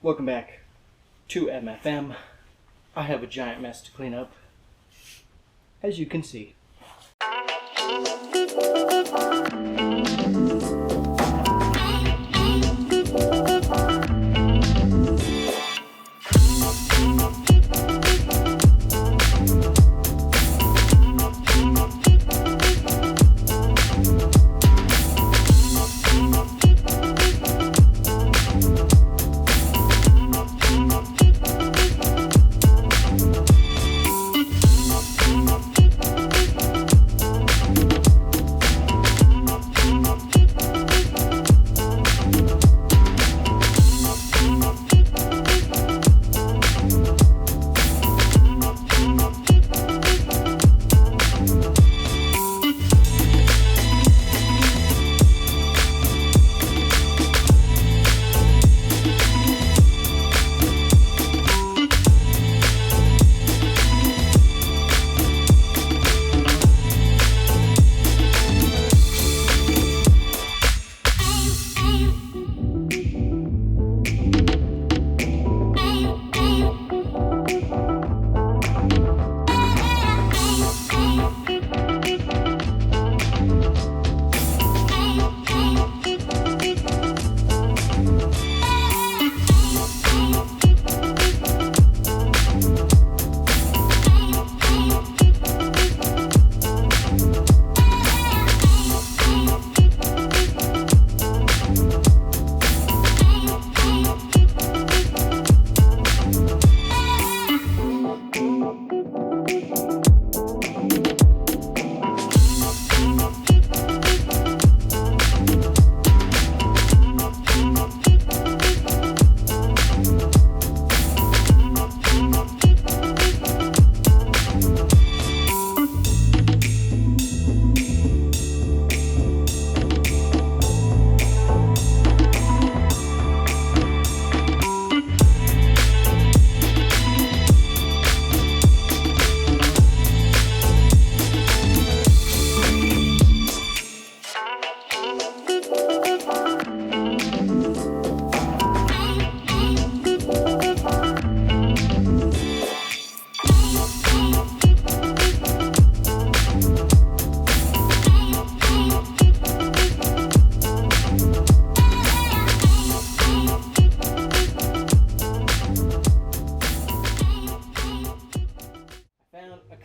Welcome back to MFM. I have a giant mess to clean up, as you can see.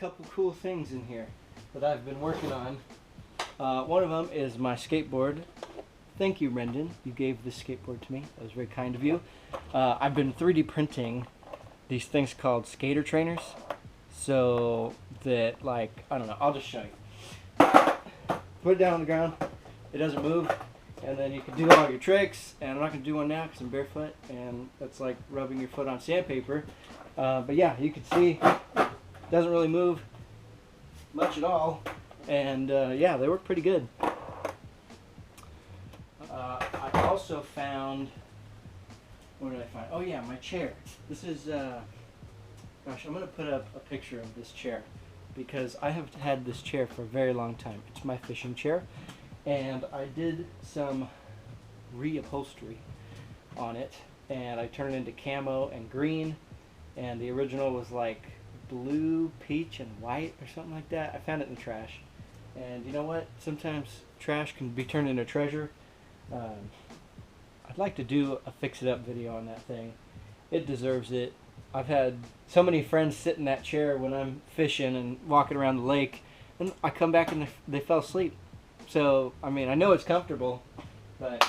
Couple cool things in here that I've been working on. One of them is my skateboard. Thank you, Rendon. You gave this skateboard to me. That was very kind of you. I've been 3D printing these things called skater trainers. So that, like, I don't know, I'll just show you. Put it down on the ground. It doesn't move. And then you can do all your tricks. And I'm not going to do one now because I'm barefoot. And that's like rubbing your foot on sandpaper. But yeah, you can see doesn't really move much at all, and yeah, they work pretty good. I also found, what did I find? Oh yeah, my chair. This is, gosh, I'm going to put up a picture of this chair because I have had this chair for a very long time. It's my fishing chair, and I did some reupholstery on it, and I turned it into camo and green, and the original was like blue, peach, and white or something like that. I found it in the trash, and you know what? Sometimes trash can be turned into treasure. I'd like to do a fix-it-up video on that thing. It deserves it. I've had so many friends sit in that chair when I'm fishing and walking around the lake, and I come back and they fell asleep. So, I mean, I know it's comfortable, but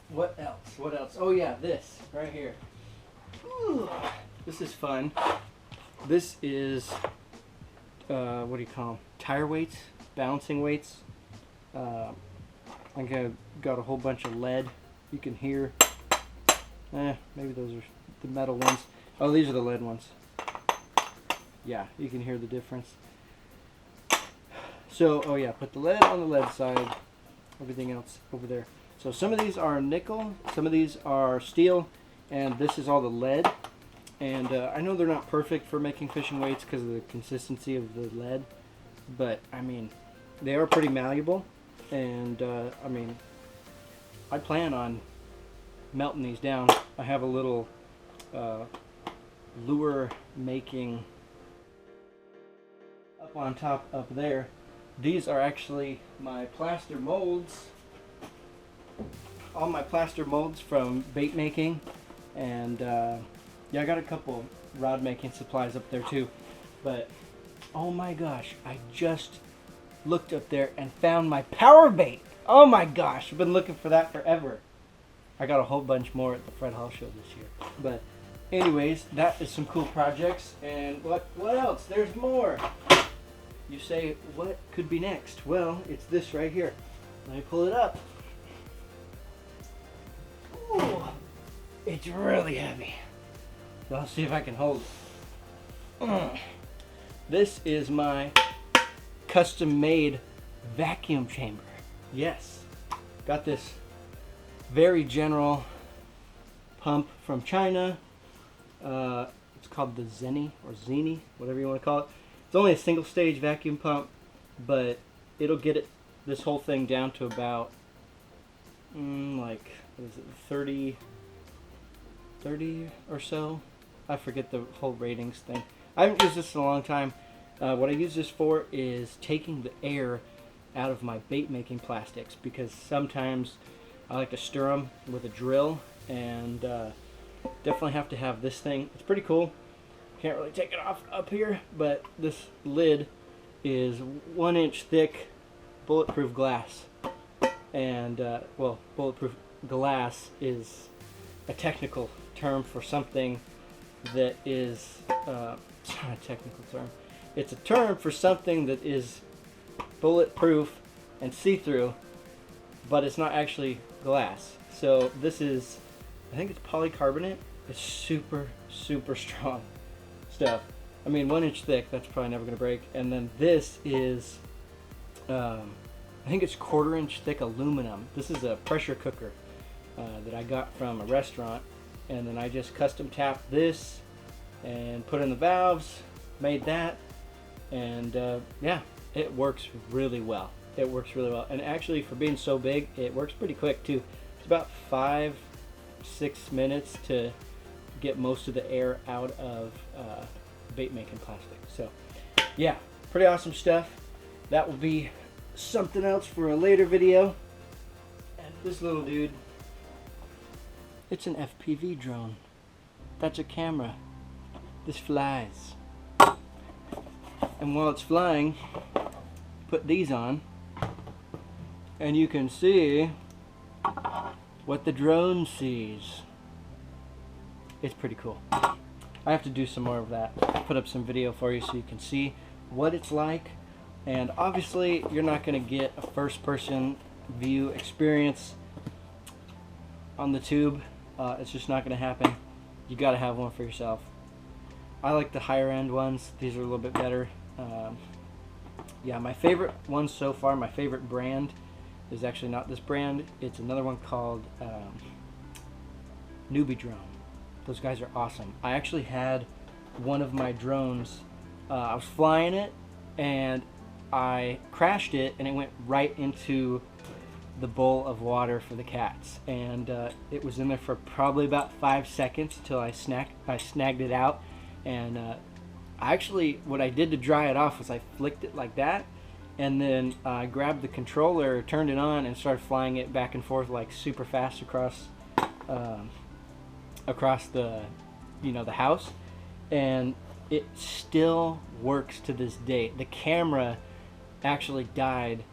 what else? What else? Oh yeah, this right here. Ooh, this is fun. This is, what do you call them? Tire weights, balancing weights. I got a whole bunch of lead. You can hear, maybe those are the metal ones. Oh, these are the lead ones. Yeah, you can hear the difference. So, oh yeah, put the lead on the lead side, everything else over there. So some of these are nickel, some of these are steel, and this is all the lead. And I know they're not perfect for making fishing weights because of the consistency of the lead, but I mean, they are pretty malleable, and I mean, I plan on melting these down. I have a little lure making up on top up there. These are actually my plaster molds. All my plaster molds from bait making, and yeah, I got a couple rod making supplies up there too. But oh my gosh, I just looked up there and found my power bait. Oh my gosh, I've been looking for that forever. I got a whole bunch more at the Fred Hall show this year. But anyways, that is some cool projects. And what else? There's more. You say, what could be next? Well, it's this right here. Let me pull it up. Ooh, it's really heavy. So I'll see if I can hold it. This is my custom-made vacuum chamber. Yes, got this very general pump from China. It's called the Zeni or Zeni, whatever you want to call it. It's only a single stage vacuum pump, but it'll get this whole thing down to about like, what is it, 30 or so. I forget the whole ratings thing. I haven't used this in a long time. What I use this for is taking the air out of my bait making plastics, because sometimes I like to stir them with a drill, and definitely have to have this thing. It's pretty cool. Can't really take it off up here, but this lid is 1 inch thick bulletproof glass. And well, bulletproof glass is a technical term for something that is it's not a technical term. It's a term for something that is bulletproof and see-through, but it's not actually glass. So this is, I think it's polycarbonate. It's super strong stuff. I mean, 1 inch thick, that's probably never gonna break. And then this is I think it's 1/4 inch thick aluminum. This is a pressure cooker that I got from a restaurant, and then I just custom tapped this and put in the valves, made that, and yeah, it works really well. It works really well, and actually, for being so big, it works pretty quick too. It's about 5-6 minutes to get most of the air out of bait making plastic. So yeah, pretty awesome stuff. That will be something else for a later video. And this little dude, it's an FPV drone. That's a camera. This flies. And while it's flying, put these on, and you can see what the drone sees. It's pretty cool. I have to do some more of that. I'll put up some video for you so you can see what it's like. And obviously, you're not going to get a first-person view experience on the tube. It's just not going to happen. You got to have one for yourself. I like the higher-end ones. These are a little bit better. Yeah, my favorite one so far, my favorite brand, is actually not this brand. It's another one called Newbie Drone. Those guys are awesome. I actually had one of my drones. I was flying it, and I crashed it, and it went right into the bowl of water for the cats. And it was in there for probably about 5 seconds until I snagged it out. And actually, what I did to dry it off was I flicked it like that, and then I grabbed the controller, turned it on, and started flying it back and forth like super fast across the, the house, and it still works to this day. The camera actually died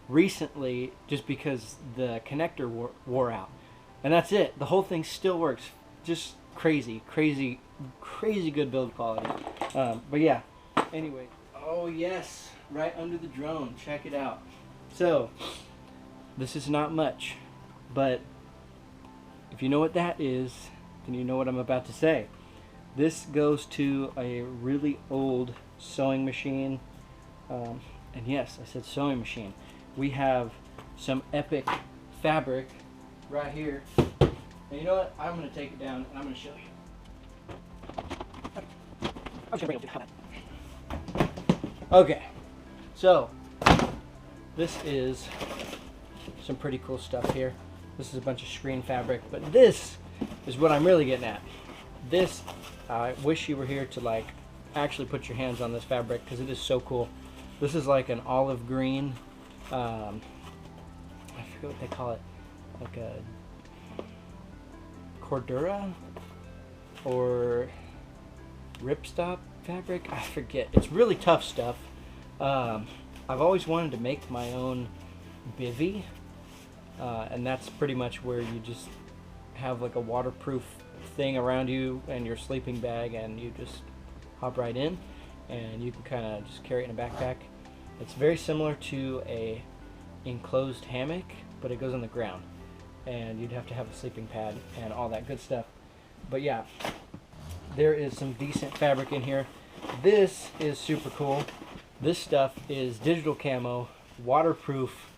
recently just because the connector wore out, and that's it. The whole thing still works. Just crazy good build quality. But yeah, anyway, oh yes, right under the drone, check it out. So this is not much, but if you know what that is, then you know what I'm about to say. This goes to a really old sewing machine, and yes, I said sewing machine. We have some epic fabric right here, and you know what, I'm going to take it down and I'm going to show you. Okay, so this is some pretty cool stuff here. This is a bunch of screen fabric, but this is what I'm really getting at. This, I wish you were here to like actually put your hands on this fabric because it is so cool. This is like an olive green, I forget what they call it, like a Cordura or ripstop fabric. I forget. It's really tough stuff. I've always wanted to make my own bivy, and that's pretty much where you just have like a waterproof thing around you and your sleeping bag, and you just hop right in, and you can kind of just carry it in a backpack. It's very similar to a enclosed hammock, but it goes on the ground, and you'd have to have a sleeping pad and all that good stuff. But yeah, there is some decent fabric in here. This is super cool. This stuff is digital camo, waterproof,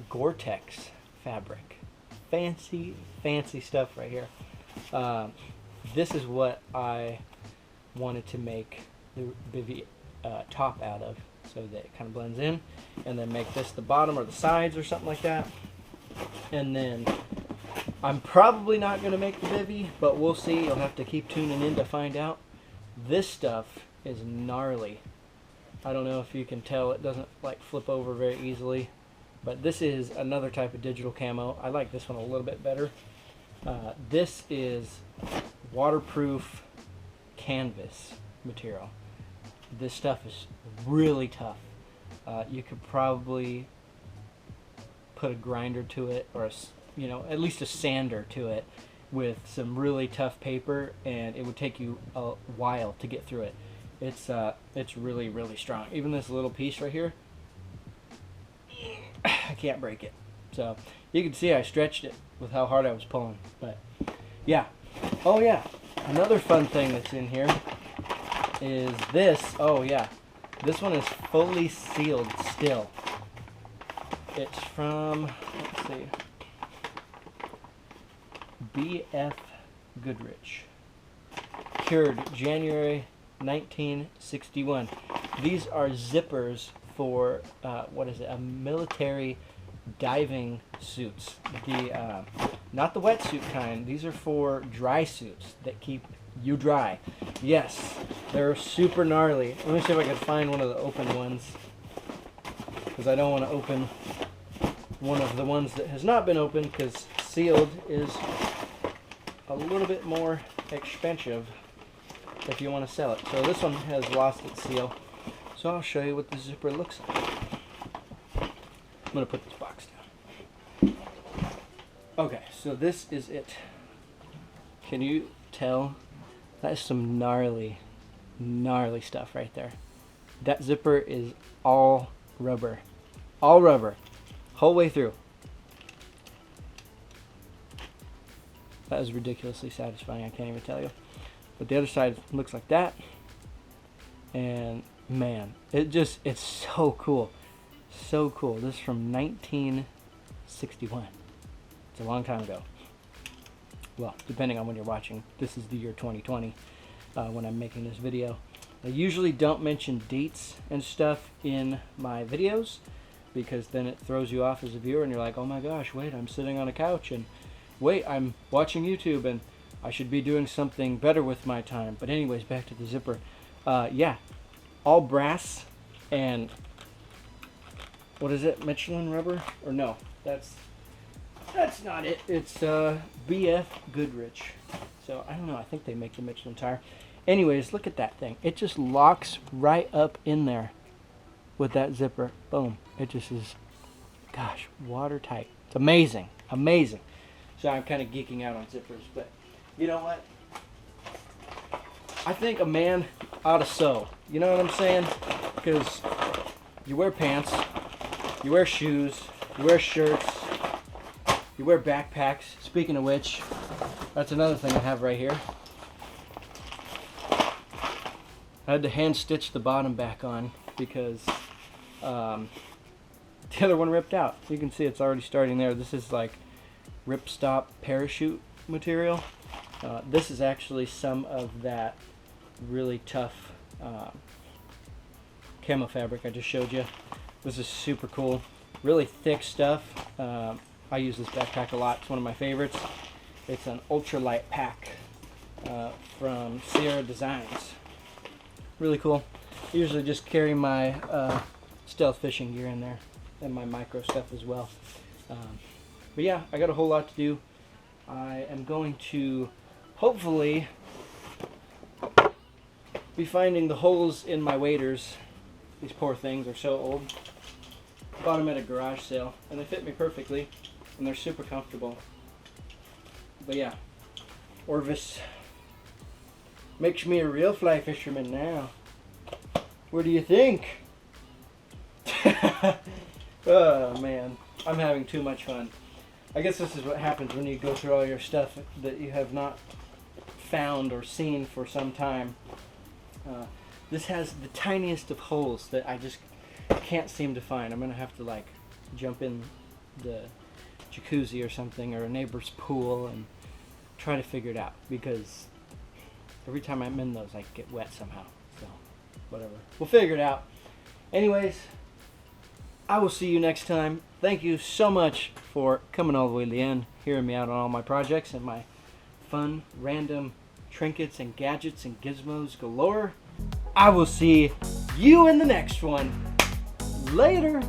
Gore-Tex fabric. Fancy, fancy stuff right here. This is what I wanted to make the bivy top out of, so that it kind of blends in, and then make this the bottom or the sides or something like that. And then I'm probably not going to make the bivy, but we'll see. You'll have to keep tuning in to find out. This stuff is gnarly. I don't know if you can tell, it doesn't like flip over very easily, but this is another type of digital camo. I like this one a little bit better. This is waterproof canvas material. This stuff is really tough. You could probably put a grinder to it, or at least a sander to it with some really tough paper, and it would take you a while to get through it. It's really, really strong. Even this little piece right here, I can't break it. So you can see I stretched it with how hard I was pulling. But yeah. Oh yeah, another fun thing that's in here is this. Oh yeah, this one is fully sealed still. It's from, let's see, B.F. Goodrich. Cured January 1961. These are zippers for, a military diving suits. Not the wetsuit kind. These are for dry suits that keep you dry. Yes, they're super gnarly. Let me see if I can find one of the open ones, because I don't want to open one of the ones that has not been opened, because sealed is a little bit more expensive if you want to sell it. So this one has lost its seal, so I'll show you what the zipper looks like. I'm going to put this box down. Okay, so this is it. Can you tell? That is some gnarly, gnarly stuff right there. That zipper is all rubber. All rubber. Whole way through. That is ridiculously satisfying, I can't even tell you. But the other side looks like that. And man, it's so cool. So cool. This is from 1961. It's a long time ago. Well, depending on when you're watching. This is the year 2020 when I'm making this video. I usually don't mention dates and stuff in my videos, because then it throws you off as a viewer and you're like, oh my gosh, wait, I'm sitting on a couch, and wait, I'm watching YouTube, and I should be doing something better with my time. But anyways, back to the zipper. Yeah, all brass, and what is it, Michelin rubber? Or no, that's not it. It's B.F. Goodrich. So I don't know, I think they make the Michelin tire. Anyways, look at that thing. It just locks right up in there with that zipper. Boom. It just is, gosh, watertight. It's amazing. Amazing. So I'm kind of geeking out on zippers, but you know what? I think a man ought to sew. You know what I'm saying? Because you wear pants, you wear shoes, you wear shirts, you wear backpacks. Speaking of which, that's another thing I have right here. I had to hand stitch the bottom back on because the other one ripped out. You can see it's already starting there. This is like ripstop parachute material. This is actually some of that really tough camo fabric I just showed you. This is super cool. Really thick stuff. I use this backpack a lot. It's one of my favorites. It's an ultralight pack. from Sierra Designs. Really cool. I usually just carry my stealth fishing gear in there and my micro stuff as well. But yeah, I got a whole lot to do. I am going to hopefully be finding the holes in my waders. These poor things are so old. Bought them at a garage sale and they fit me perfectly and they're super comfortable. But yeah, Orvis makes me a real fly fisherman now. What do you think? Oh man, I'm having too much fun. I guess this is what happens when you go through all your stuff that you have not found or seen for some time. This has the tiniest of holes that I just can't seem to find. I'm gonna have to like jump in the jacuzzi or something or a neighbor's pool and try to figure it out, because every time I'm in those I get wet somehow. So whatever, we'll figure it out. Anyways, I will see you next time. Thank you so much for coming all the way to the end, hearing me out on all my projects and my fun random trinkets and gadgets and gizmos galore. I will see you in the next one. Later.